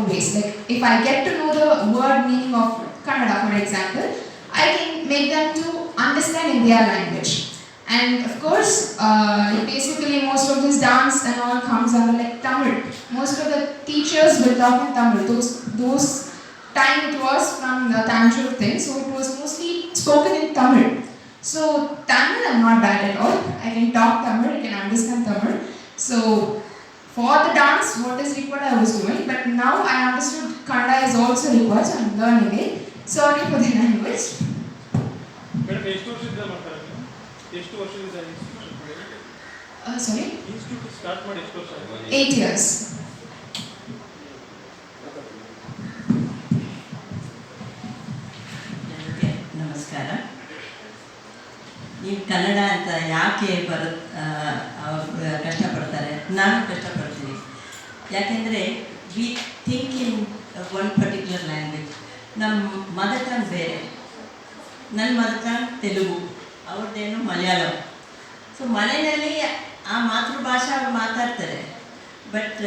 own ways. Like if I get to know the word meaning of Kannada, for example, I can make them to understand in their language. And of course, basically most of this dance and all comes under like Tamil. Most of the teachers will talk in Tamil. Those time it was from the Tanjore thing, so it was mostly spoken in Tamil. So Tamil I'm not bad at all. I can talk Tamil, I can understand Tamil. So for the dance, what is required I was doing, but now I understood Kannada is also required, so I'm learning it. Sorry for the language. Madam ಎಷ್ಟು ವರ್ಷದಿಂದ ಮಾಡ್ತಾರೆ ಎಷ್ಟು ವರ್ಷದಿಂದ institution ಮಾಡಿ Sorry? Institute start ಮಾಡಿ ಎಷ್ಟು ವರ್ಷ ಆಯ್ತು 8 years. ನಮಸ್ಕಾರ. ನೀವು ಕನ್ನಡ ಅಂತ ಯಾಕೆ ಕಷ್ಟಪಡ್ತಾರೆ? ನಾನು ಕಷ್ಟಪಡ್ತೀನಿ. ಯಾಕೆಂದರೆ we think in one particular language. ನಮ್ಮ ಮದರ್ ಟಂಗ್ ಬೇರೆ. ನನ್ನ ಮದರ್ ಟಂಗ್ ತೆಲುಗು, ಅವ್ರದ್ದೇನು ಮಲಯಾಳಂ. ಸೊ ಮನೆಯಲ್ಲಿ ಆ ಮಾತೃಭಾಷೆ ಅವ್ರು ಮಾತಾಡ್ತಾರೆ, ಬಟ್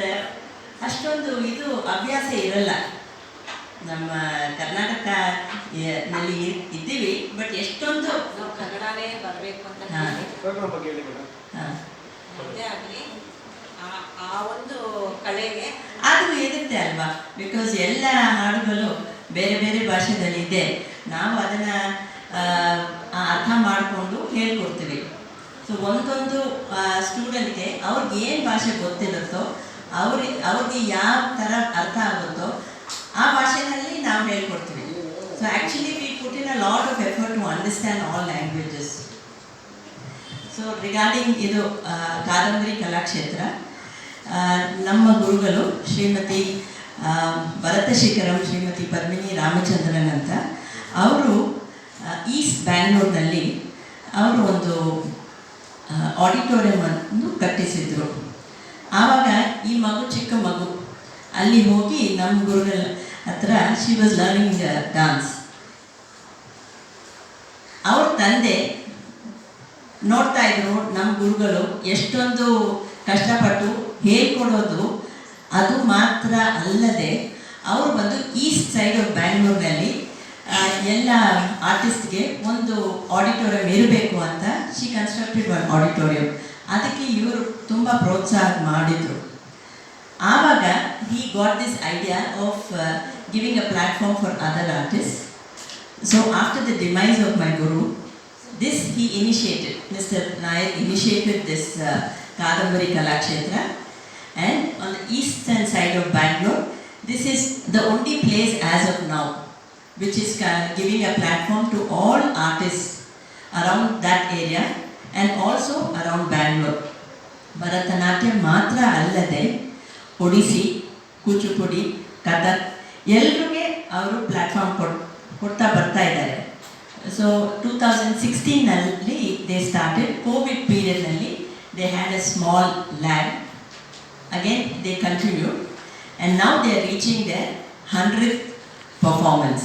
ಅಷ್ಟೊಂದು ಇದು ಅಭ್ಯಾಸ ಇರಲ್ಲ. ನಮ್ಮ ಕರ್ನಾಟಕ ನಲ್ಲಿ ಇದ್ದೀವಿ, ಬಟ್ ಎಷ್ಟೊಂದು ನಾವು ಕನ್ನಡನೇ ಬರಬೇಕು ಅಂತ ಅದೇ ಆಗಲಿ ಆ ಒಂದು ಕಲೆಗೆ ಅದು ಇರುತ್ತೆ ಅಲ್ವಾ. ಬಿಕಾಸ್ ಎಲ್ಲ ಹಾಡುಗಳು ಬೇರೆ ಬೇರೆ ಭಾಷೆದಲ್ಲಿ ಇದೆ. ನಾವು ಅದನ್ನು ಅರ್ಥ ಮಾಡಿಕೊಂಡು ಹೇಳ್ಕೊಡ್ತೀವಿ. ಸೊ ಒಂದೊಂದು ಸ್ಟೂಡೆಂಟ್ಗೆ ಅವ್ರಿಗೆ ಏನು ಭಾಷೆ ಗೊತ್ತಿರುತ್ತೋ ಅವ್ರಿಗೆ ಯಾವ ಥರ ಅರ್ಥ ಆಗುತ್ತೋ ಆ ಭಾಷೆನಲ್ಲಿ ನಾವು ಹೇಳ್ಕೊಡ್ತೀವಿ. So actually we put in a lot of effort to understand all languages. So regarding ಇದು ಕಾದಂಬರಿ ಕಲಾಕ್ಷೇತ್ರ, ನಮ್ಮ ಗುರುಗಳು ಶ್ರೀಮತಿ ಭರತಶೇಖರಂ, ಶ್ರೀಮತಿ ಪದ್ಮಿನಿ ರಾಮಚಂದ್ರನ್ ಅಂತ, ಅವರು ಈಸ್ಟ್ ಬ್ಯಾಂಗ್ಳೂರಿನಲ್ಲಿ ಅವರು ಒಂದು ಆಡಿಟೋರಿಯಮನ್ನು ಕಟ್ಟಿಸಿದ್ರು. ಆವಾಗ ಈ ಮಗು ಚಿಕ್ಕ ಮಗು ಅಲ್ಲಿ ಹೋಗಿ ನಮ್ಮ ಗುರುಗಳ ಹತ್ರ ಶಿ ವಾಸ್ ಲರ್ನಿಂಗ್ ಡಾನ್ಸ್. ಅವ್ರ ತಂದೆ ನೋಡ್ತಾ ಇದ್ರು ನಮ್ಮ ಗುರುಗಳು ಎಷ್ಟೊಂದು ಕಷ್ಟಪಟ್ಟು ಹೇಳ್ಕೊಡೋದು. ಅದು ಮಾತ್ರ ಅಲ್ಲದೆ ಅವರು ಬಂದು ಈಸ್ಟ್ ಸೈಡ್ ಆಫ್ ಬ್ಯಾಂಗ್ಳೂರಿನಲ್ಲಿ ಎಲ್ಲ ಆರ್ಟಿಸ್ಟ್ಗೆ ಒಂದು ಆಡಿಟೋರಿಯಂ ಇರಬೇಕು ಅಂತ ಶಿ ಕನ್ಸ್ಟ್ರಕ್ಟೆಡ್ ಒನ್ ಆಡಿಟೋರಿಯಂ. ಅದಕ್ಕೆ ಇವರು ತುಂಬ ಪ್ರೋತ್ಸಾಹ ಮಾಡಿದರು. ಆವಾಗ he got this idea of giving a platform for other artists. So after the demise of my guru, this he initiated, Mr. Nair initiated this Kadambari Kalakshetra, and on the eastern side of Bangalore, this is the only place as of now which is giving a platform to all artists around that area and also around Bangalore. Bharatanatyam matra allade ಒಡಿಸಿ, ಕೂಚುಪುಡಿ, ಕಥಕ್ ಎಲ್ರಿಗೆ ಅವರು platform ಕೊಡ್ತಾ ಬರ್ತಾ ಇದ್ದಾರೆ. So 2016ನಲ್ಲಿ they started. Covid ಪೀರಿಯಡ್ನಲ್ಲಿ they had a small lab. Again they continued and now they are reaching their 100th performance.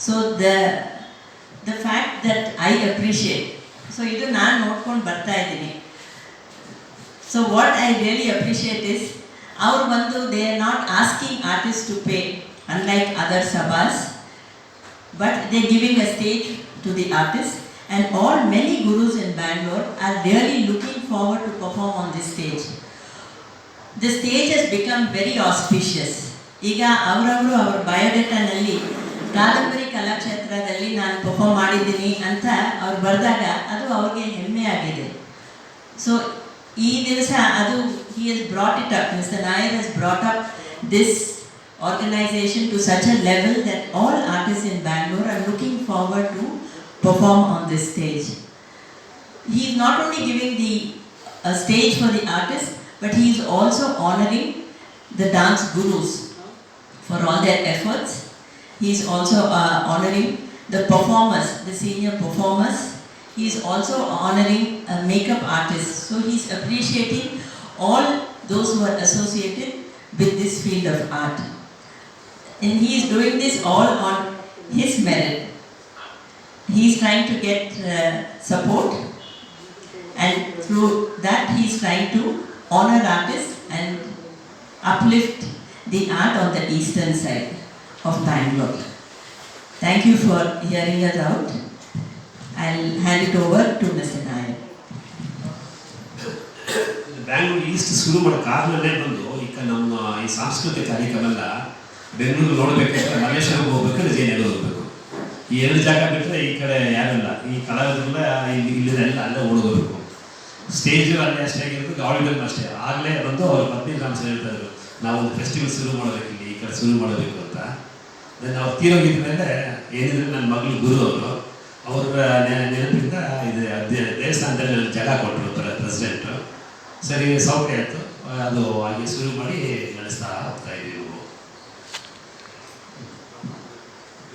So the fact that I appreciate, so ಇದು ನಾನು ನೋಡ್ಕೊಂಡು ಬರ್ತಾ ಇದ್ದೀನಿ. So what I really appreciate is ಅವ್ರು ಬಂದು they are not asking artist to pay unlike other sabhas, but they giving a stage to the artist and all many gurus in Bangalore R really looking forward to perform on this stage. The stage has become very auspicious. ಈಗ ಅವರವರು ಅವ್ರ ಬಯೋಡೇಟಾನಲ್ಲಿ ಕಾದಂಬರಿ ಕಲಾಕ್ಷೇತ್ರದಲ್ಲಿ ನಾನು perform ಮಾಡಿದ್ದೀನಿ ಅಂತ ಅವ್ರು ಬರೆದಾಗ ಅದು ಅವ್ರಿಗೆ ಹೆಮ್ಮೆ ಆಗಿದೆ. ಸೊ ಈ ದಿವಸ ಅದು he has brought it up, Mr. Nair has brought up this organization to such a level that all artists in Bangalore are looking forward to perform on this stage. He is not only giving a stage for the artists, but he is also honoring the dance gurus for all their efforts. He is also honoring the performers, the senior performers. He is also honoring makeup artists. So he is appreciating all those who are associated with this field of art. And he is doing this all on his merit. He is trying to get support, and through that he is trying to honor artists and uplift the art on the eastern side of Bangalore. Thank you for hearing us out. I'll hand it over to Mr. Nair. Bangalore East ಶುರು ಮಾಡೋ ಕಾರಣನೇ ಬಂದು ಈಗ ನಮ್ಮ ಈ ಸಾಂಸ್ಕೃತಿಕ ಕಾರ್ಯಕ್ರಮ ಬೆಂಗಳೂರು ನೋಡಬೇಕಂದ್ರೆ ಮಲ್ಲೇಶ್ವರಕ್ಕೆ ಹೋಗ್ಬೇಕಾದ್ರೆ ಜಯನಗರ ಹೋಗ್ಬೇಕು. ಈ ಎರಡು ಜಾಗ ಬಿಟ್ಟರೆ ಈ ಕಡೆ ಯಾರಿಲ್ಲ. ಈ ಕಲಾವಿದರೆಲ್ಲ ಇಲ್ಲಿದೆಲ್ಲ ಅಲ್ಲೇ ಓಡೋಗ್ಬೇಕು. ಸ್ಟೇಜು ಅಲ್ಲೇ ಅಷ್ಟೇ ಆಗಿರೋದು, ಗಾಳಿಗಳು ಅಷ್ಟೇ. ಆಗಲೇ ಬಂದು ಅವ್ರ ಪತ್ನಿ ರಾಮಸರ್ ಹೇಳ್ತಾ ಇದ್ರು, ನಾವು ಒಂದು ಫೆಸ್ಟಿವಲ್ ಶುರು ಮಾಡಬೇಕು ಇಲ್ಲಿ, ಈ ಕಡೆ ಶುರು ಮಾಡಬೇಕು ಅಂತ. ನಾವು ತೀರೋಗಿದ ಮೇಲೆ ಏನಿದ್ರೆ ನನ್ನ ಮಗಳು ಗುರು ಅವರ ನೆನಪಿಂದ ಇದು ದೇವಸ್ಥಾನದಲ್ಲಿ ನನಗೆ ಜಾಗ ಕೊಟ್ಟರು ಪ್ರೆಸಿಡೆಂಟು. ಸರಿ, ಸೌಕರ್ಯ ಆಯಿತು. ಅದು ಹಾಗೆ ಶುರು ಮಾಡಿ ನಡೆಸ್ತಾ ಹೋಗ್ತಾ ಇದ್ದೀವಿ.